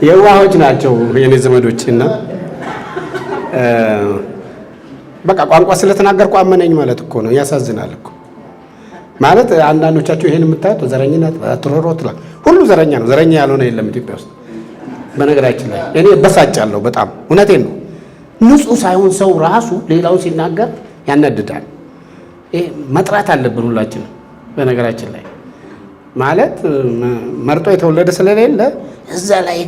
የዋሆች ናቸው የኔ ዘመዶችና በቃ ቋንቋ ስለተናገርኩ አመነኝ ማለት እኮ ነው። ያሳዝናል እኮ ማለት አንዳንዶቻችሁ ይሄን የምታዩት ዘረኝነት ትሮሮትላ ሁሉ ዘረኛ ነው። ዘረኛ ያልሆነ የለም ኢትዮጵያ ውስጥ። በነገራችን ላይ እኔ በሳጫለሁ በጣም እውነቴን ነው። ንጹህ ሳይሆን ሰው ራሱ ሌላው ሲናገር ያናድዳል። ይሄ መጥራት አለብን ሁላችንም። በነገራችን ላይ ማለት መርጦ የተወለደ ስለሌለ እዛ ላይ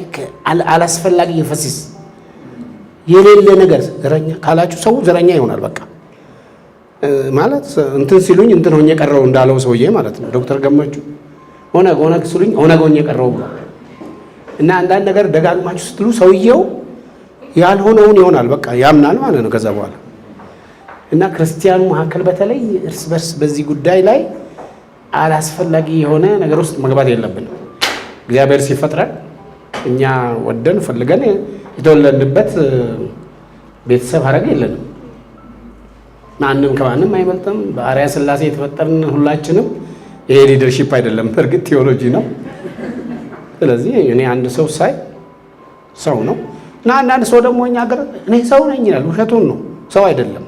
አላስፈላጊ የፈሲስ የሌለ ነገር ዘረኛ ካላችሁ ሰው ዘረኛ ይሆናል። በቃ ማለት እንትን ሲሉኝ እንትን ሆኜ ቀረው እንዳለው ሰውዬ ማለት ነው። ዶክተር ገመቹ ኦነግ ሲሉኝ ኦነግ ሆኜ ቀረው ብሎ እና አንዳንድ ነገር ደጋግማችሁ ስትሉ ሰውየው ያልሆነውን ይሆናል። በቃ ያምናል ማለት ነው ከዛ በኋላ እና ክርስቲያኑ መካከል በተለይ እርስ በርስ በዚህ ጉዳይ ላይ አላስፈላጊ የሆነ ነገር ውስጥ መግባት የለብንም። እግዚአብሔር ሲፈጥረን እኛ ወደን ፈልገን የተወለድንበት ቤተሰብ ሀረግ የለንም። ማንም ከማንም አይበልጥም። በአርአያ ሥላሴ የተፈጠርን ሁላችንም። ይሄ ሊደርሺፕ አይደለም፣ እርግጥ ቴዎሎጂ ነው። ስለዚህ እኔ አንድ ሰው ሳይ ሰው ነው እና አንዳንድ ሰው ደግሞ እኛ ሀገር እኔ ሰው ነኝ ይላል። ውሸቱን ነው፣ ሰው አይደለም።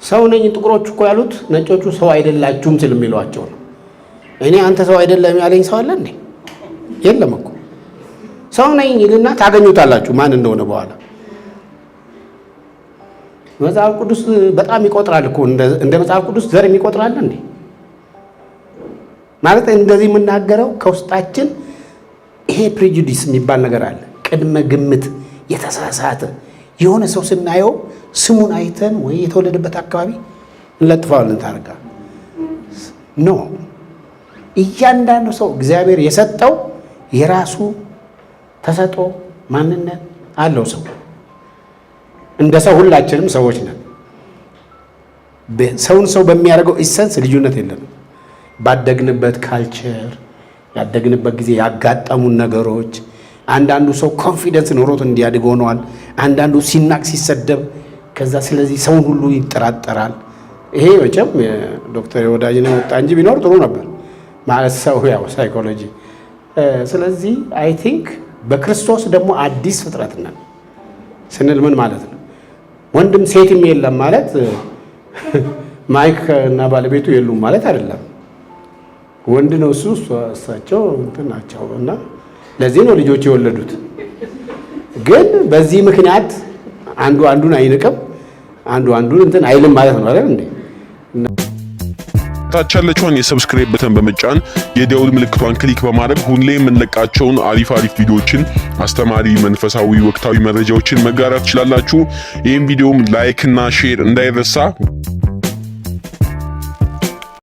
ሰው ነኝ ጥቁሮቹ እኮ ያሉት ነጮቹ ሰው አይደላችሁም ሲል የሚሏቸው ነው። እኔ አንተ ሰው አይደለም ያለኝ ሰው አለ እንዴ? የለም እኮ ሰው ነኝ ይልና ታገኙታላችሁ ማን እንደሆነ በኋላ። መጽሐፍ ቅዱስ በጣም ይቆጥራል እኮ እንደ መጽሐፍ ቅዱስ ዘር ይቆጥራል እንዴ? ማለት እንደዚህ የምናገረው ከውስጣችን ይሄ ፕሬጁዲስ የሚባል ነገር አለ። ቅድመ ግምት የተሳሳተ የሆነ ሰው ስናየው ስሙን አይተን ወይ የተወለደበት አካባቢ እንለጥፈዋለን ታርጋ ኖ። እያንዳንዱ ሰው እግዚአብሔር የሰጠው የራሱ ተሰጥኦ ማንነት አለው። ሰው እንደ ሰው ሁላችንም ሰዎች ነን። ሰውን ሰው በሚያደርገው ኢሰንስ ልዩነት የለንም። ባደግንበት ካልቸር ያደግንበት ጊዜ ያጋጠሙን ነገሮች አንዳንዱ ሰው ኮንፊደንስ ኖሮት እንዲያድግ ሆኗል። አንዳንዱ ሲናቅ ሲሰደብ ከዛ ስለዚህ ሰውን ሁሉ ይጠራጠራል። ይሄ መቼም ዶክተር ወዳጅነህ ወጣ እንጂ ቢኖር ጥሩ ነበር ማለት ሰው ያው ሳይኮሎጂ። ስለዚህ አይ ቲንክ በክርስቶስ ደግሞ አዲስ ፍጥረት ነን ስንል ምን ማለት ነው? ወንድም ሴትም የለም ማለት ማይክ እና ባለቤቱ የሉም ማለት አይደለም። ወንድ ነው እሱ እሳቸው እንትን ናቸው እና ለዚህ ነው ልጆች የወለዱት። ግን በዚህ ምክንያት አንዱ አንዱን አይንቅም፣ አንዱ አንዱን እንትን አይልም ማለት ነው አይደል እንዴ? ታች ያለችውን የሰብስክራይብ በተን በመጫን የደውል ምልክቷን ክሊክ በማድረግ ሁሌ የምንለቃቸውን አሪፍ ቪዲዮዎችን፣ አስተማሪ፣ መንፈሳዊ፣ ወቅታዊ መረጃዎችን መጋራት ትችላላችሁ። ይህን ቪዲዮም ላይክ እና ሼር እንዳይረሳ።